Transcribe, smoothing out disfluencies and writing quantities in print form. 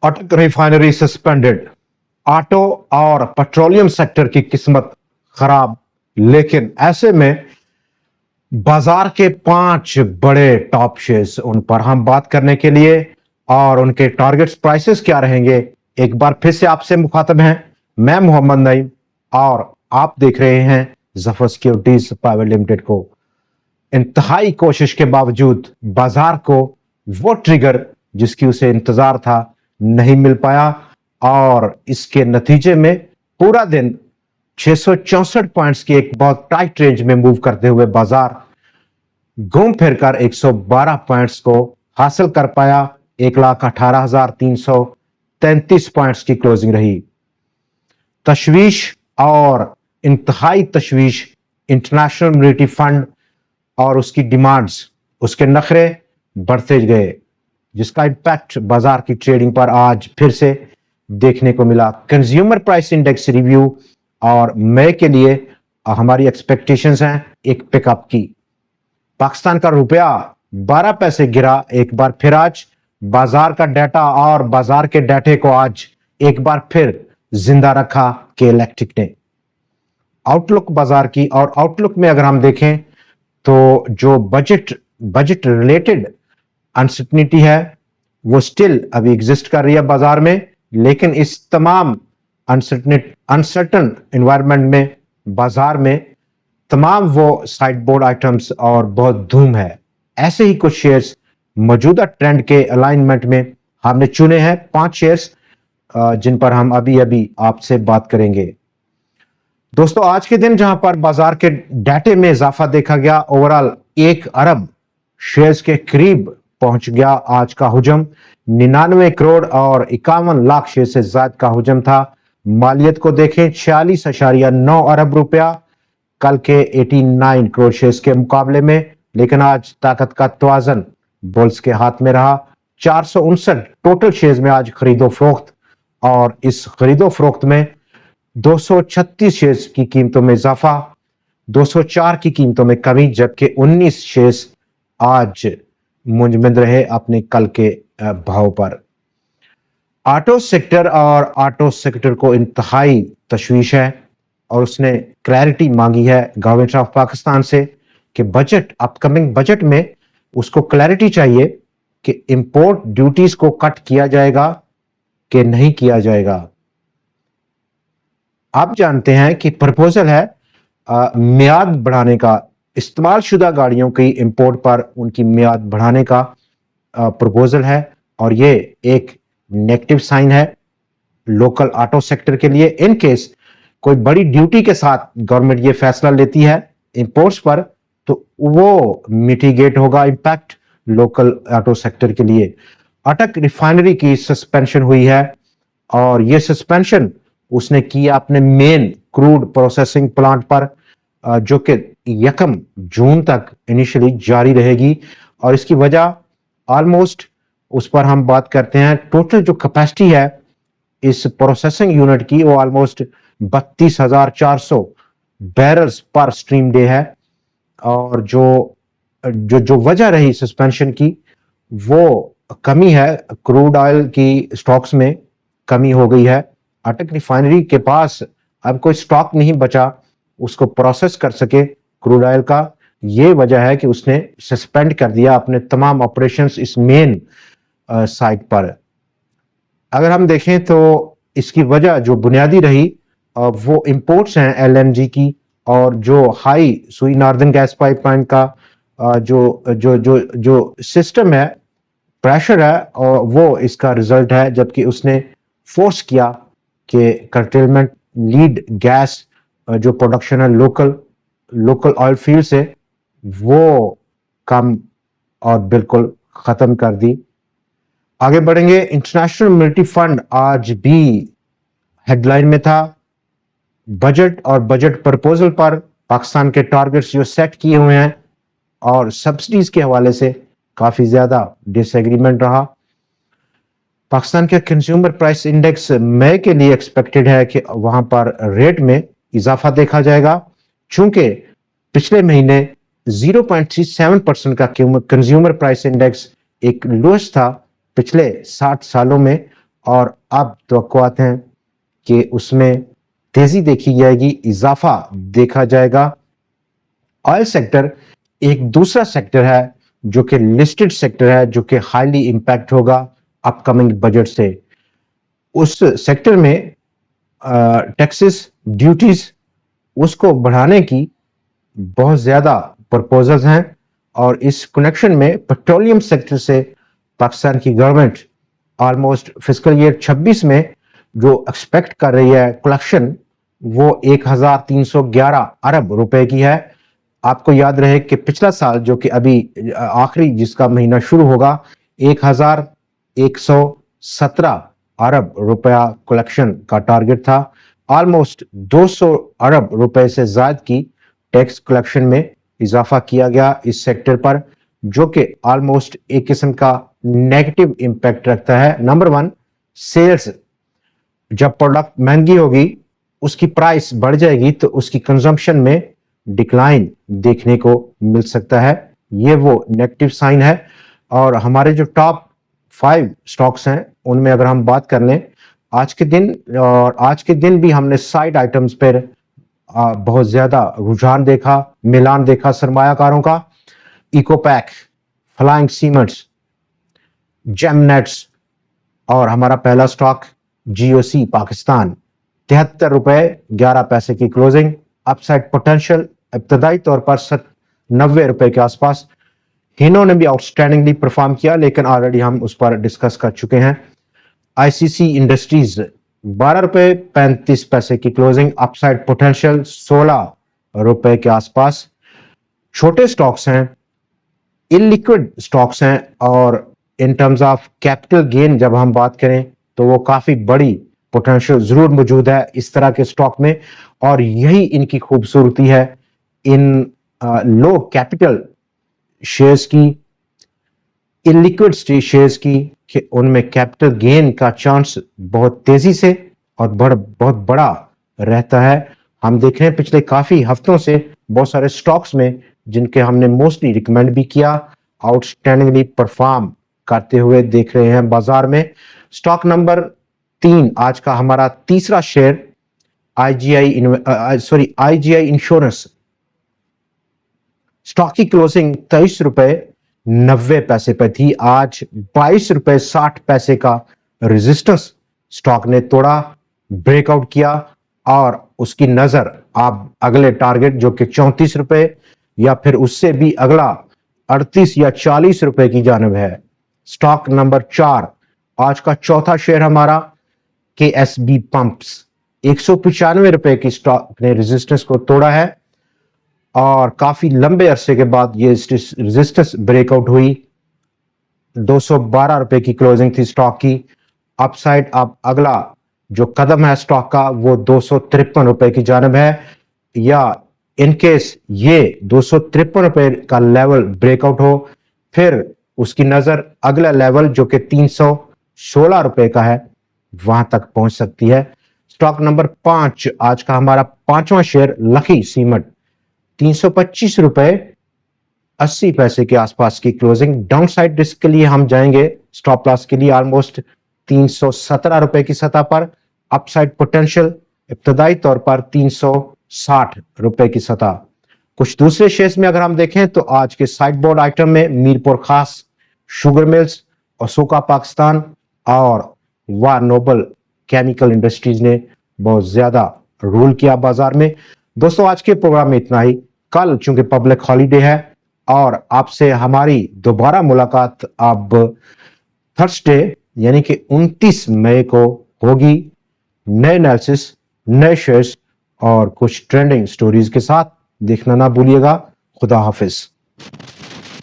अटक refinery suspended, auto और petroleum sector की किस्मत खराब। लेकिन ऐसे में बाजार के 5 बड़े टॉप शेयर्स, उन पर हम बात करने के लिए और उनके टारगेट्स प्राइसेस क्या रहेंगे, एक बार फिर से आपसे मुखातब हैं। मैं मोहम्मद नईम और आप देख रहे हैं जफर सिक्योरिटीज प्राइवेट लिमिटेड को। इंतहाई कोशिश के बावजूद बाजार को वो ट्रिगर जिसकी उसे इंतजार था नहीं मिल पाया और इसके नतीजे में पूरा दिन 664 पॉइंट्स की एक बहुत टाइट रेंज में मूव करते हुए बाजार घूम फिरकर 112 पॉइंट्स को हासिल कर पाया। 1,18,333 पॉइंट्स की क्लोजिंग रही। तशवीश और इंतहाई तशवीश इंटरनेशनल मॉनेटरी फंड और उसकी डिमांड्स, उसके नखरे बढ़ते गए, जिसका इंपैक्ट बाजार की ट्रेडिंग पर आज फिर से देखने को मिला। कंज्यूमर प्राइस इंडेक्स रिव्यू और मई के लिए हमारी एक्सपेक्टेशंस हैं एक पिकअप की। पाकिस्तान का रुपया 12 पैसे गिरा एक बार फिर आज। बाजार का डाटा और बाजार के डाटे को आज एक बार फिर जिंदा रखा के इलेक्ट्रिक ने। आउटलुक बाजार की, और आउटलुक में अगर हम देखें तो जो बजट रिलेटेड अनसर्टनिटी है वो स्टिल अभी एग्जिस्ट कर रही है बाजार में, लेकिन इस तमाम अनसर्टन एनवायरनमेंट में बाजार में तमाम वो साइड बोर्ड आइटम्स और बहुत धूम है। ऐसे ही कुछ शेयर्स मौजूदा ट्रेंड के अलाइनमेंट में हमने चुने हैं 5 शेयर्स जिन पर हम अभी अभी आपसे बात करेंगे। दोस्तों, आज के दिन जहां पर बाजार के डाटे में इजाफा देखा गया, ओवरऑल 1 अरब शेयर्स के करीब पहुंच गया आज का हुजम। 99 करोड़ और 51 लाख शेयर से ज्यादा का हुजम था। मालियत को देखें 46.9 अरब रुपया कल के 89 करोड़ शेयर्स के मुकाबले में, लेकिन आज ताकत का तवाजन बुल्स के हाथ में रहा। 459 टोटल शेयर्स में आज खरीदो फरोख्त, और इस खरीदो फरोख्त में 236 शेयर्स की कीमतों में इजाफा, 204 की कीमतों में कमी, जबकि 19 शेयर्स आज मुंजमद रहे अपने कल के भाव पर। ऑटो सेक्टर को इंतहाई तशवीश है और उसने क्लैरिटी मांगी है गवर्नमेंट ऑफ पाकिस्तान से कि अपकमिंग बजट में उसको क्लैरिटी चाहिए कि इंपोर्ट ड्यूटीज को कट किया जाएगा कि नहीं किया जाएगा। आप जानते हैं कि प्रपोजल है मियाद बढ़ाने का, इस्तेमाल शुदा गाड़ियों की इंपोर्ट पर उनकी मियाद बढ़ाने का प्रपोजल है, और ये एक नेगेटिव साइन है लोकल ऑटो सेक्टर के लिए। इन केस कोई बड़ी ड्यूटी के साथ गवर्नमेंट ये फैसला लेती है इंपोर्ट्स पर, तो वो मिटिगेट होगा इंपैक्ट लोकल ऑटो सेक्टर के लिए। अटक रिफाइनरी की सस्पेंशन हुई है, और ये सस्पेंशन उसने किया अपने मेन क्रूड प्रोसेसिंग प्लांट पर, जो कि 1 जून तक इनिशियली जारी रहेगी। और इसकी वजह ऑलमोस्ट, उस पर हम बात करते हैं, टोटल जो कैपेसिटी है इस प्रोसेसिंग यूनिट की वो ऑलमोस्ट 32,400 बैरल्स पर स्ट्रीम डे है। और जो वजह रही सस्पेंशन की वो कमी है, क्रूड ऑयल की स्टॉक्स में कमी हो गई है। अटक रिफाइनरी के पास अब कोई स्टॉक नहीं बचा उसको प्रोसेस कर सके क्रूड ऑयल का। ये वजह है कि उसने सस्पेंड कर दिया अपने तमाम ऑपरेशंस इस मेन साइट पर। अगर हम देखें तो इसकी वजह जो बुनियादी रही वो इंपोर्ट्स हैं एलएनजी की, और जो हाई सुई नॉर्दर्न गैस पाइपलाइन का जो सिस्टम है, प्रेशर है, और वो इसका रिजल्ट है। जबकि उसने फोर्स किया कि कर्टेलमेंट लीड गैस जो प्रोडक्शन है लोकल ऑयल फील्ड से, वो कम और बिल्कुल खत्म कर दी। आगे बढ़ेंगे। इंटरनेशनल मॉनेटरी फंड आज भी हेडलाइन में था। बजट और बजट प्रपोजल पर पाकिस्तान के टारगेट्स जो सेट किए हुए हैं और सब्सिडीज के हवाले से काफी ज्यादा डिसएग्रीमेंट रहा। पाकिस्तान के कंज्यूमर प्राइस इंडेक्स मई के लिए एक्सपेक्टेड है कि वहां पर रेट में इजाफा देखा जाएगा, चूंकि पिछले महीने 0.37% का कंज्यूमर प्राइस इंडेक्स एक लोएस्ट था पिछले 60 सालों में, اور اب توقعات ہیں کہ اس میں تیزی دیکھی جائے گی, اضافہ دیکھا جائے گا. آئل سیکٹر ایک دوسرا سیکٹر ہے جو کہ لسٹڈ سیکٹر ہے, جو کہ ہائیلی امپیکٹ ہوگا اپ کمنگ بجٹ سے. اس سیکٹر میں ٹیکسز, ڈیوٹیز اس کو بڑھانے کی بہت زیادہ پرپوزلز ہیں, اور اس کنیکشن میں پیٹرولیم سیکٹر سے پاکستان کی گورنمنٹ آلموسٹ فسکل ایئر 26 میں جو ایکسپیکٹ کر رہی ہے کلیکشن وہ 1311 ارب روپے کی ہے. آپ کو یاد رہے کہ پچھلا سال جو کہ ابھی آخری جس کا مہینہ شروع ہوگا 1117 ارب روپیہ کلیکشن کا ٹارگٹ تھا. آلموسٹ 200 ارب روپے سے زائد کی ٹیکس کلیکشن میں اضافہ کیا گیا اس سیکٹر پر, جو کہ آلموسٹ ایک قسم کا نیگیٹو امپیکٹ رکھتا ہے. نمبر 1 سیلز, جب پروڈکٹ مہنگی ہوگی اس کی پرائس بڑھ جائے گی تو اس کی کنزمپشن میں ڈکلائن دیکھنے کو مل سکتا ہے, یہ وہ نیگیٹو سائن ہے. اور ہمارے جو ٹاپ 5 سٹاکس ہیں ان میں اگر ہم بات کر لیں آج کے دن بھی ہم نے سائیڈ آئٹمز پر بہت زیادہ رجحان دیکھا, میلان دیکھا سرمایہ کاروں کا. ایکو پیک, فلائنگ سیمنٹس, جیم نیٹس, اور ہمارا پہلا سٹاک جی او سی پاکستان 73 روپے 11 پیسے کی کلوزنگ. اپ سائڈ پوٹینشل ابتدائی طور پر 90 روپے کے آس پاس. ہینو نے بھی آؤٹسٹینڈنگلی پرفارم کیا لیکن آلریڈی ہم اس پر ڈسکس کر چکے ہیں. آئی سی سی انڈسٹریز 12 روپے 35 پیسے کی کلوزنگ. اپ سائڈ پوٹینشل 16 روپے کے آس پاس. چھوٹے سٹاکس ہیں, انلیکوڈ سٹاکس ہیں, اور in terms of capital gain جب ہم بات کریں تو وہ کافی بڑی پوٹینشل ضرور موجود ہے اس طرح کے سٹاک میں, اور یہی ان کی خوبصورتی ہے ان لو کیپٹل شیئرز کی, انلیکوڈ شیئرز کی, کہ ان میں کیپٹل گین کا چانس بہت تیزی سے اور بہت بڑا رہتا ہے. ہم دیکھ رہے ہیں پچھلے کافی ہفتوں سے بہت سارے سٹاکس میں جن کے ہم نے موسٹلی ریکمینڈ بھی کیا, آؤٹ اسٹینڈنگلی پرفارم کرتے ہوئے دیکھ رہے ہیں بازار میں. سٹاک نمبر 3 آج کا ہمارا تیسرا share I G I insurance. Stock کی کلوزنگ 23 روپے 90 پیسے پہ تھی. آج 22 روپے 60 پیسے کا ریزسٹنس سٹاک نے توڑا, بریک آؤٹ کیا, اور اس کی نظر آپ اگلے ٹارگٹ جو کہ 34 روپے یا پھر اس سے بھی اگلا 38 یا 40 روپے کی جانب ہے. سٹاک نمبر 4 آج کا چوتھا شیئر ہمارا کے ایس بی پمپس 195 روپے کی سٹاک نے ریزسٹنس کو توڑا ہے, اور کافی لمبے عرصے کے بعد یہ ریزسٹنس بریک آؤٹ ہوئی. 212 روپے کی کلوزنگ تھی سٹاک کی. اپ سائڈ اب اگلا جو قدم ہے سٹاک کا وہ 253 روپے کی جانب ہے, یا ان کیس یہ 253 روپے کا لیول بریک آؤٹ ہو پھر اس کی نظر اگلا لیول جو کہ 316 روپے کا ہے وہاں تک پہنچ سکتی ہے. سٹاک نمبر 5 آج کا ہمارا 5واں شیئر لکی سیمنٹ 325 روپے 80 پیسے کے آس پاس کی کلوزنگ. ڈاؤن سائڈ رسک کے لیے ہم جائیں گے سٹاپ لاس کے لیے آلموسٹ 317 روپے کی سطح پر. اپ سائڈ پوٹینشل ابتدائی طور پر 360 روپے کی سطح. کچھ دوسرے شیئرز میں اگر ہم دیکھیں تو آج کے سائڈ بورڈ آئٹم میں میرپور خاص, شوگر ملز, اسوکا پاکستان اور وار نوبل کیمیکل انڈسٹریز نے بہت زیادہ رول کیا بازار میں. دوستو آج کے پروگرام میں اتنا ہی. کل چونکہ پبلک ہالیڈے ہے اور آپ سے ہماری دوبارہ ملاقات اب تھرسڈے یعنی کہ 29 مئی کو ہوگی نئے انالیسس, نئے شیئرز اور کچھ ٹرینڈنگ سٹوریز کے ساتھ. دیکھنا نہ بھولیے گا. خدا حافظ.